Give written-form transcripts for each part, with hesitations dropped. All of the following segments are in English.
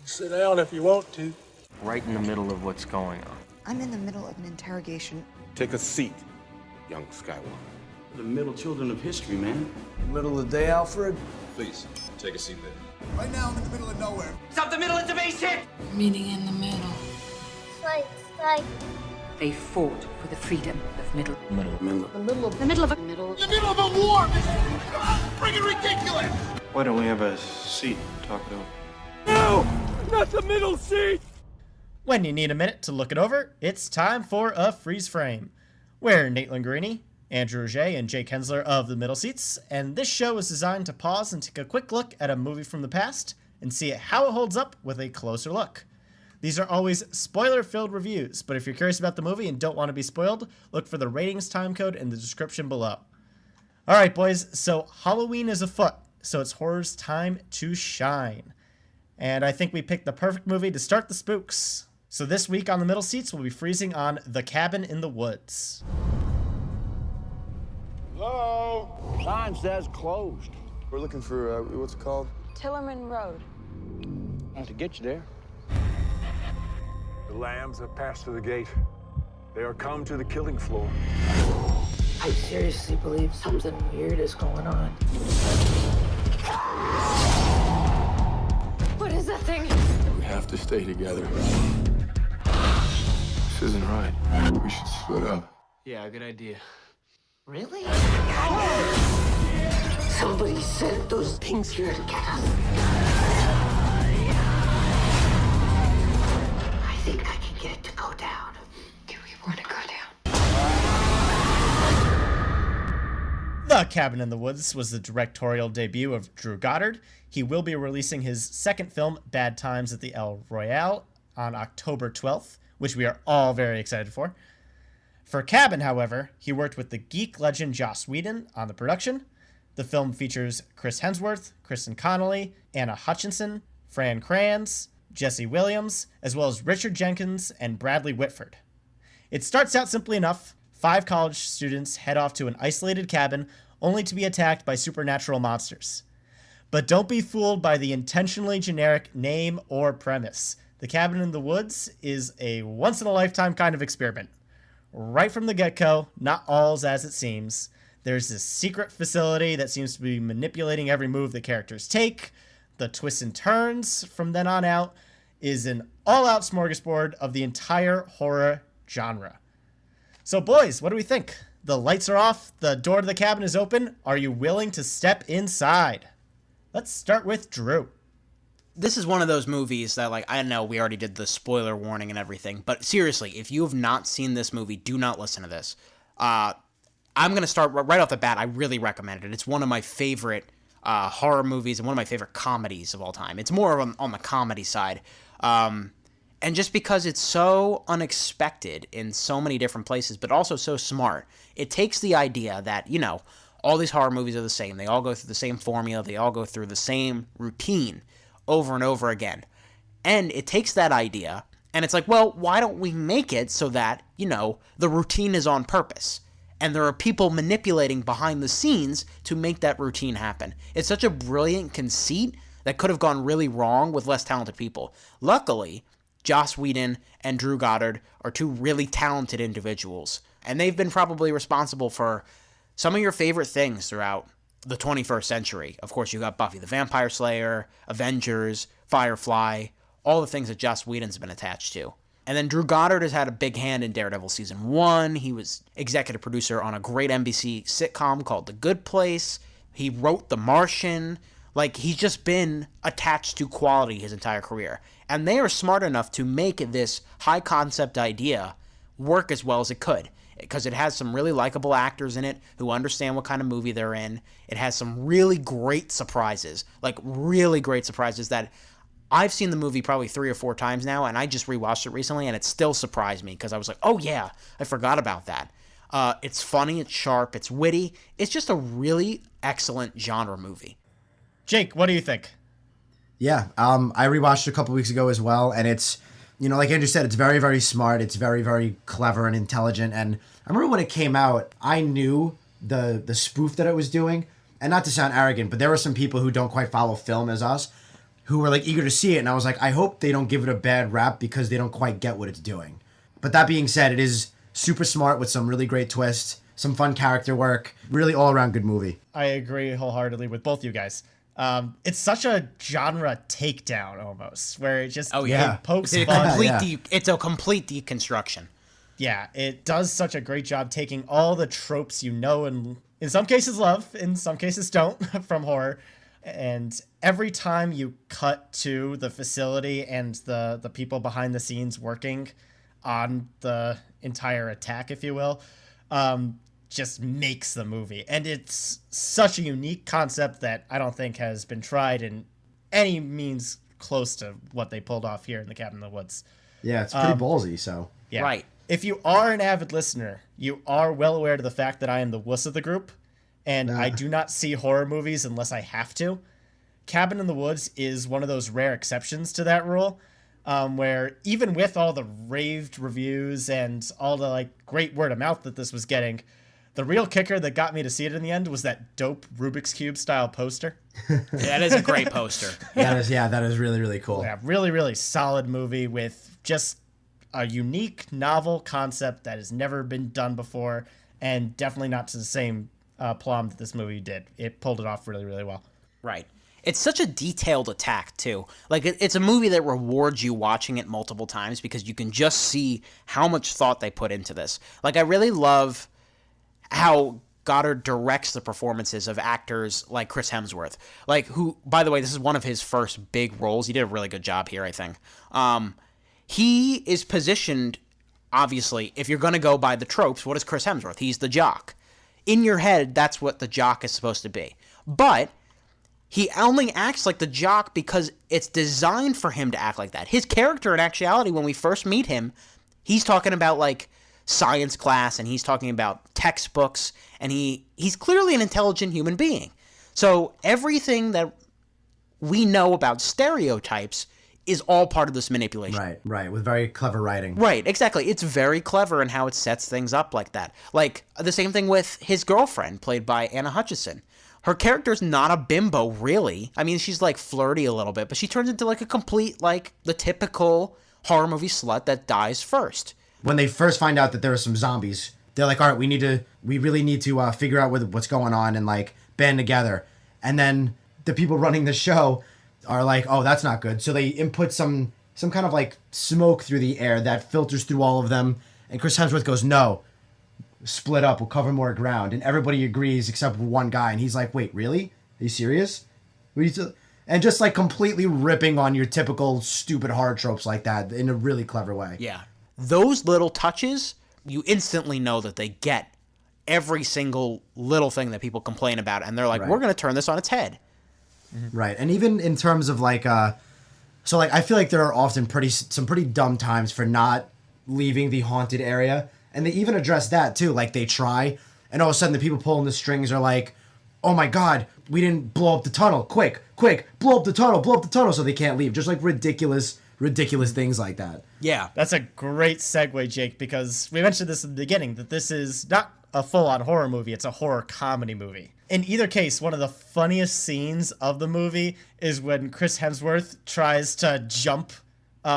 Sit down if you want to. Right in the middle of what's going on. I'm in the middle of an interrogation. Take a seat, young Skywalker. The middle children of history, man. Middle of the day, Alfred. Please, take a seat there. Right now, I'm in the middle of nowhere. Stop the middle of the base hit! Meeting in the middle. Slide. They fought for the freedom of middle. The middle of The middle of a middle. In the middle of a war! This is freaking ridiculous! Why don't we have a seat and talk it over? No! Not the middle seat! When you need a minute to look it over, it's time for a freeze frame. We're Nate Lingurini, Andrew Roger, and Jake Hensler of the Middle Seats, and this show is designed to pause and take a quick look at a movie from the past and see how it holds up with a closer look. These are always spoiler-filled reviews, but if you're curious about the movie and don't want to be spoiled, look for the ratings timecode in the description below. Alright boys, so Halloween is afoot, so it's horror's time to shine. And I think we picked the perfect movie to start the spooks. So this week on the Middle Seats, we'll be freezing on The Cabin in the Woods. Hello? Sign says closed. We're looking for, what's it called? Tillerman Road. To get you there. The lambs have passed through the gate. They are come to the killing floor. I seriously believe something weird is going on. What is that thing? We have to stay together. This isn't right. We should split up. Yeah, good idea. Really? Somebody sent those things here to get us. I think I can get it to go down. Do we want to go down? The Cabin in the Woods was the directorial debut of Drew Goddard. He will be releasing his second film, Bad Times at the El Royale, on October 12th, which we are all very excited for. For Cabin, however, he worked with the geek legend Joss Whedon on the production. The film features Chris Hemsworth, Kristen Connolly, Anna Hutchinson, Fran Kranz, Jesse Williams, as well as Richard Jenkins and Bradley Whitford. It starts out simply enough. 5 college students head off to an isolated cabin only to be attacked by supernatural monsters. But don't be fooled by the intentionally generic name or premise. The Cabin in the Woods is a once-in-a-lifetime kind of experiment. Right from the get-go, not all's as it seems. There's this secret facility that seems to be manipulating every move the characters take. The twists and turns from then on out is an all-out smorgasbord of the entire horror genre. So boys, what do we think? The lights are off, the door to the cabin is open. Are you willing to step inside? Let's start with Drew. This is one of those movies that, like, I know we already did the spoiler warning and everything, but seriously, if you have not seen this movie, do not listen to this. I'm going to start right off the bat. I really recommend it. It's one of my favorite horror movies and one of my favorite comedies of all time. It's more on the comedy side. And just because it's so unexpected in so many different places, but also so smart, it takes the idea that, you know, all these horror movies are the same. They all go through the same formula. They all go through the same routine over and over again. And it takes that idea, and it's like, well, why don't we make it so that, you know, the routine is on purpose? And there are people manipulating behind the scenes to make that routine happen. It's such a brilliant conceit that could have gone really wrong with less talented people. Luckily, Joss Whedon and Drew Goddard are 2 really talented individuals, and they've been probably responsible for some of your favorite things throughout the 21st century. Of course, you got Buffy the Vampire Slayer, Avengers, Firefly, all the things that Joss Whedon's been attached to. And then Drew Goddard has had a big hand in Daredevil Season 1. He was executive producer on a great NBC sitcom called The Good Place. He wrote The Martian. Like, he's just been attached to quality his entire career. And they are smart enough to make this high-concept idea work as well as it could, because it has some really likable actors in it who understand what kind of movie they're in. It has some really great surprises, like really great surprises that I've seen the movie probably 3 or 4 times now, and I just rewatched it recently, and it still surprised me because I was like, oh yeah, I forgot about that. It's funny, it's sharp, it's witty. It's just a really excellent genre movie. Jake, what do you think? Yeah, I rewatched it a couple weeks ago as well, and it's, you know, like Andrew said, it's very, very smart. It's very, very clever and intelligent. And I remember when it came out, I knew the spoof that it was doing. And not to sound arrogant, but there were some people who don't quite follow film as us who were like eager to see it, and I was like, I hope they don't give it a bad rap because they don't quite get what it's doing. But that being said, it is super smart with some really great twists, some fun character work, really all around good movie. I agree wholeheartedly with both you guys. It's such a genre takedown almost, where it just it pokes fun. It's a complete deconstruction. Yeah, it does such a great job taking all the tropes you know and in some cases love, in some cases don't, from horror. And every time you cut to the facility and the people behind the scenes working on the entire attack, if you will, just makes the movie. And it's such a unique concept that I don't think has been tried in any means close to what they pulled off here in The Cabin in the Woods. Yeah, it's pretty ballsy, so. Yeah. Right. If you are an avid listener, you are well aware of the fact that I am the wuss of the group, and I do not see horror movies unless I have to. Cabin in the Woods is one of those rare exceptions to that rule, where even with all the raved reviews and all the like great word of mouth that this was getting, the real kicker that got me to see it in the end was that dope Rubik's Cube style poster. That is a great poster. That is really, really cool. Yeah, really, really solid movie with just a unique, novel concept that has never been done before, and definitely not to the same plum that this movie did. It pulled it off really, really well. Right. It's such a detailed attack, too. Like, it's a movie that rewards you watching it multiple times because you can just see how much thought they put into this. Like, I really love how Goddard directs the performances of actors like Chris Hemsworth. Like, who, by the way, this is one of his first big roles. He did a really good job here, I think. He is positioned, obviously, if you're going to go by the tropes, what is Chris Hemsworth? He's the jock. In your head, that's what the jock is supposed to be. But he only acts like the jock because it's designed for him to act like that. His character, in actuality, when we first meet him, he's talking about, like, science class, and he's talking about textbooks, and he's clearly an intelligent human being. So everything that we know about stereotypes is all part of this manipulation. Right, with very clever writing. Right, exactly. It's very clever in how it sets things up like that. Like, the same thing with his girlfriend, played by Anna Hutchison. Her character's not a bimbo, really. I mean, she's, like, flirty a little bit, but she turns into, like, a complete, like, the typical horror movie slut that dies first. When they first find out that there are some zombies, they're like, all right, we really need to figure out what's going on and, like, band together. And then the people running the show are like, oh, that's not good. So they input some kind of like smoke through the air that filters through all of them. And Chris Hemsworth goes, no, split up, we'll cover more ground. And everybody agrees except one guy. And he's like, wait, really? Are you serious? And just like completely ripping on your typical stupid horror tropes like that in a really clever way. Yeah. Those little touches, you instantly know that they get every single little thing that people complain about. And they're like, we're going to turn this on its head. Right. And even in terms of like, so like, I feel like there are often some pretty dumb times for not leaving the haunted area. And they even address that too. Like they try, and all of a sudden the people pulling the strings are like, oh my God, we didn't blow up the tunnel. Quick, blow up the tunnel. So they can't leave. Just like ridiculous things like that. Yeah. That's a great segue, Jake, because we mentioned this in the beginning, that this is not a full-on horror movie. It's a horror comedy movie. In either case, one of the funniest scenes of the movie is when Chris Hemsworth tries to jump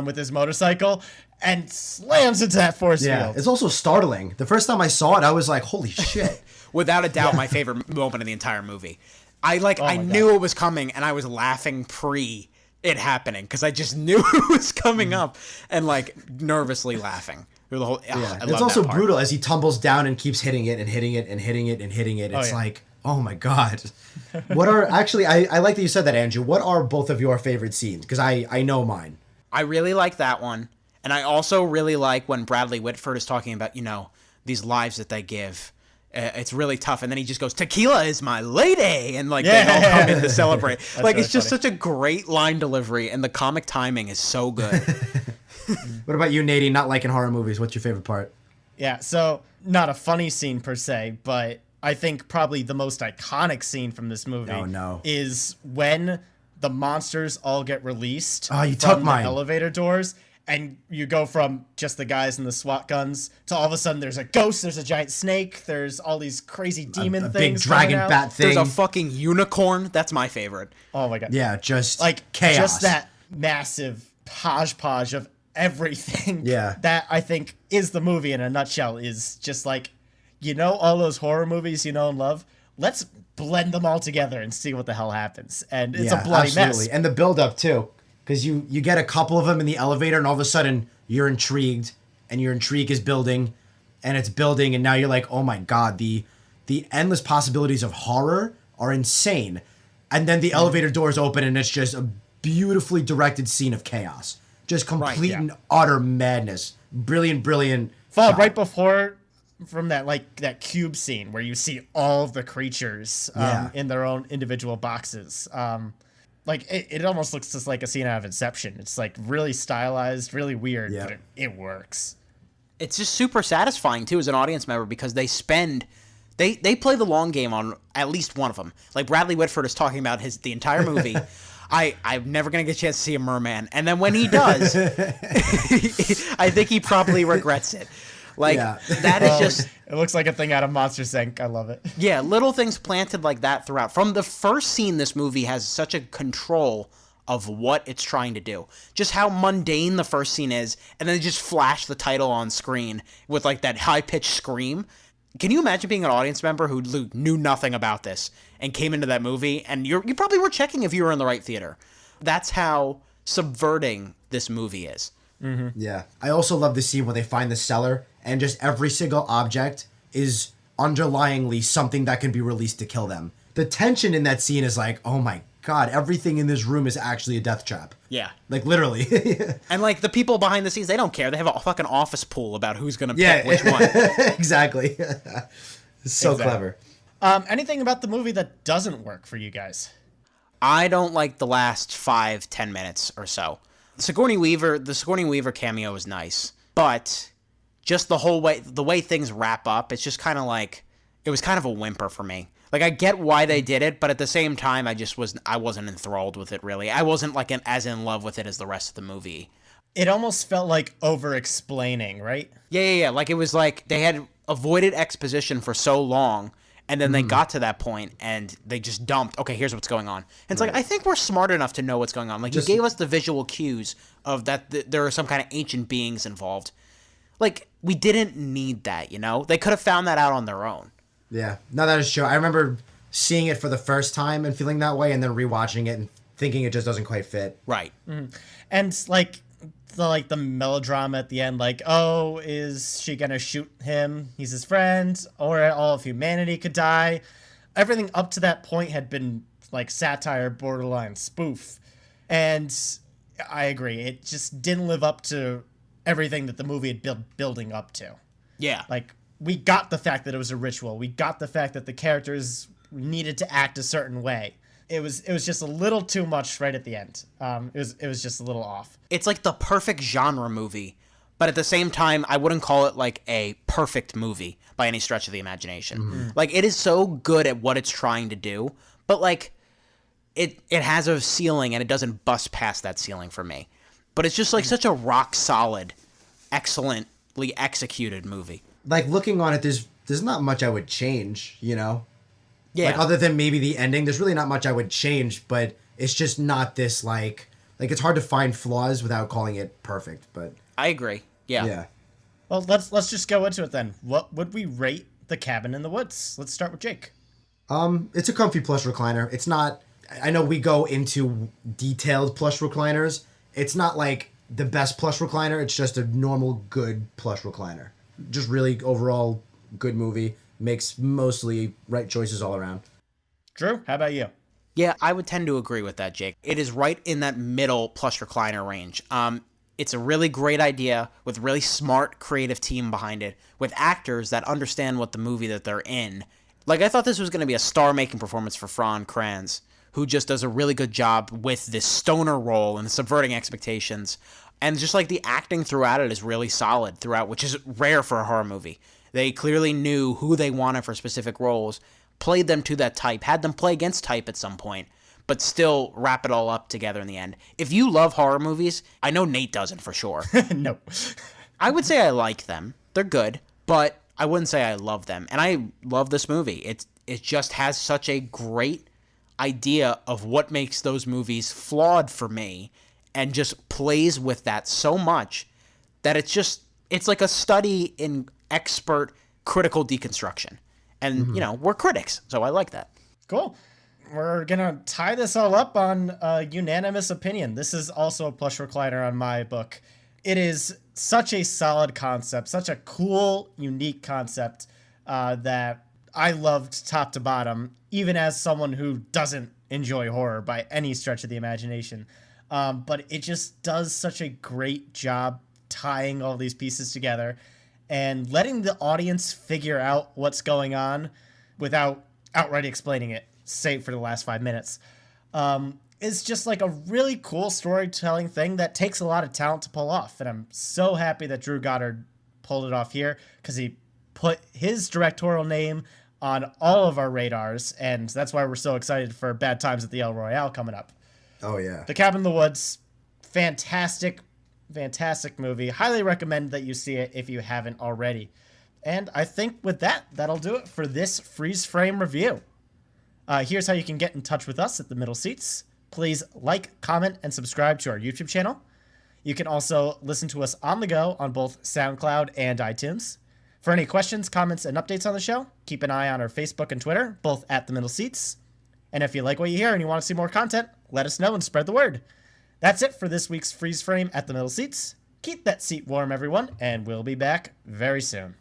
with his motorcycle and slams into that force field. It's also startling. The first time I saw it, I was like, holy shit. Without a doubt, my favorite moment in the entire movie. I knew it was coming, and I was laughing pre it happening because I just knew it was coming up and like nervously laughing through the whole. It's also brutal as he tumbles down and keeps hitting it and hitting it and hitting it and hitting it. It's like, oh my God. What are actually? I like that you said that, Andrew. What are both of your favorite scenes? Because I know mine. I really like that one, and I also really like when Bradley Whitford is talking about these lives that they give. It's really tough, and then he just goes, "Tequila is my lady," and like they all come in to celebrate. Like really it's just such a great line delivery, and the comic timing is so good. What about you, Nadine? Not liking horror movies. What's your favorite part? Yeah, so not a funny scene per se, but I think probably the most iconic scene from this movie is when the monsters all get released from the elevator doors, And you go from just the guys and the SWAT guns to all of a sudden there's a ghost, there's a giant snake, there's all these crazy demon a things. big dragon bat thing. There's a fucking unicorn. That's my favorite. Oh my god. Yeah, just like chaos. Just that massive hodgepodge of everything. Yeah. That I think is the movie in a nutshell. Is just like, all those horror movies you know and love. Let's blend them all together and see what the hell happens. And it's a bloody mess. And the build up too. Because you get a couple of them in the elevator, and all of a sudden you're intrigued, and your intrigue is building, and it's building, and now you're like, oh my god, the endless possibilities of horror are insane. And then the elevator doors open, and it's just a beautifully directed scene of chaos, just complete and utter madness. Brilliant. Followed right before from that cube scene where you see all of the creatures in their own individual boxes. It almost looks just like a scene out of Inception. It's like really stylized, really weird, but it works. It's just super satisfying too as an audience member because they play the long game on at least one of them. Like Bradley Whitford is talking about the entire movie. I'm never gonna get a chance to see a merman, and then when he does, I think he probably regrets it. That is just... It looks like a thing out of Monsters, Inc. I love it. Yeah, little things planted like that throughout. From the first scene, this movie has such a control of what it's trying to do. Just how mundane the first scene is, and then they just flash the title on screen with that high-pitched scream. Can you imagine being an audience member who knew nothing about this and came into that movie, and you probably were checking if you were in the right theater. That's how subverting this movie is. Mm-hmm. Yeah. I also love the scene where they find the cellar, and just every single object is underlyingly something that can be released to kill them. The tension in that scene is like, oh my god, everything in this room is actually a death trap. Yeah. Literally. And the people behind the scenes, they don't care. They have a fucking office pool about who's going to pick which one. Exactly. It's so clever. Anything about the movie that doesn't work for you guys? I don't like the last 5-10 minutes or so. The Sigourney Weaver cameo is nice, but just the way things wrap up, it's just kind of it was kind of a whimper for me. I get why they did it, but at the same time, I wasn't enthralled with it really. I wasn't as in love with it as the rest of the movie. It almost felt like over-explaining, right? Yeah. It was they had avoided exposition for so long, and then they got to that point, and they just dumped, okay, here's what's going on. And it's I think we're smart enough to know what's going on. You gave us the visual cues of that there are some kind of ancient beings involved. We didn't need that, They could have found that out on their own. Yeah. No, that is true. I remember seeing it for the first time and feeling that way, and then rewatching it and thinking it just doesn't quite fit. Right. Mm-hmm. And the melodrama at the end, is she gonna shoot him? He's his friend, or all of humanity could die. Everything up to that point had been satire, borderline spoof, and I agree, it just didn't live up to everything that the movie had building up to. Yeah. We got the fact that it was a ritual. We got the fact that the characters needed to act a certain way. It was just a little too much right at the end. It was just a little off. It's the perfect genre movie, but at the same time, I wouldn't call it a perfect movie by any stretch of the imagination. Mm-hmm. It is so good at what it's trying to do, but it has a ceiling and it doesn't bust past that ceiling for me. But it's just such a rock solid, excellently executed movie. Looking on it, there's not much I would change, Yeah. Other than maybe the ending, there's really not much I would change, but it's just not this it's hard to find flaws without calling it perfect, but I agree. Yeah. Yeah. Well, let's just go into it then. What would we rate The Cabin in the Woods? Let's start with Jake. It's a comfy plush recliner. It's not, I know we go into detailed plush recliners. It's not the best plush recliner. It's just a normal good plush recliner. Just really overall good movie. Makes mostly right choices all around. Drew, how about you? Yeah, I would tend to agree with that, Jake. It is right in that middle plush recliner range. It's a really great idea with a really smart, creative team behind it, with actors that understand what the movie that they're in. I thought this was going to be a star-making performance for Fran Kranz, who just does a really good job with this stoner role and subverting expectations. And just the acting throughout it is really solid throughout, which is rare for a horror movie. They clearly knew who they wanted for specific roles, played them to that type, had them play against type at some point, but still wrap it all up together in the end. If you love horror movies, I know Nate doesn't for sure. No. I would say I like them. They're good, but I wouldn't say I love them. And I love this movie. It just has such a great idea of what makes those movies flawed for me, and just plays with that so much that it's like a study in expert critical deconstruction. And, you know, we're critics, so I like that. Cool. We're going to tie this all up on a unanimous opinion. This is also a plush recliner on my book. It is such a solid concept, such a cool, unique concept that I loved top to bottom, even as someone who doesn't enjoy horror by any stretch of the imagination. But it just does such a great job tying all these pieces together and letting the audience figure out what's going on without outright explaining it, save for the last 5 minutes. Is just like a really cool storytelling thing that takes a lot of talent to pull off. And I'm so happy that Drew Goddard pulled it off here, because he put his directorial name on all of our radars. And that's why we're so excited for Bad Times at the El Royale coming up. Oh, yeah. The Cabin in the Woods, fantastic movie. Highly recommend that you see it if you haven't already. And I think with that, that'll do it for this freeze frame review. Here's how you can get in touch with us at The Middle Seats. Please like, comment, and subscribe to our YouTube channel. You can also listen to us on the go on both SoundCloud and iTunes. For any questions, comments, and updates on the show, keep an eye on our Facebook and Twitter, both at The Middle Seats. And if you like what you hear and you want to see more content, let us know and spread the word. That's it for this week's freeze frame at The Middle Seats. Keep that seat warm, everyone, and we'll be back very soon.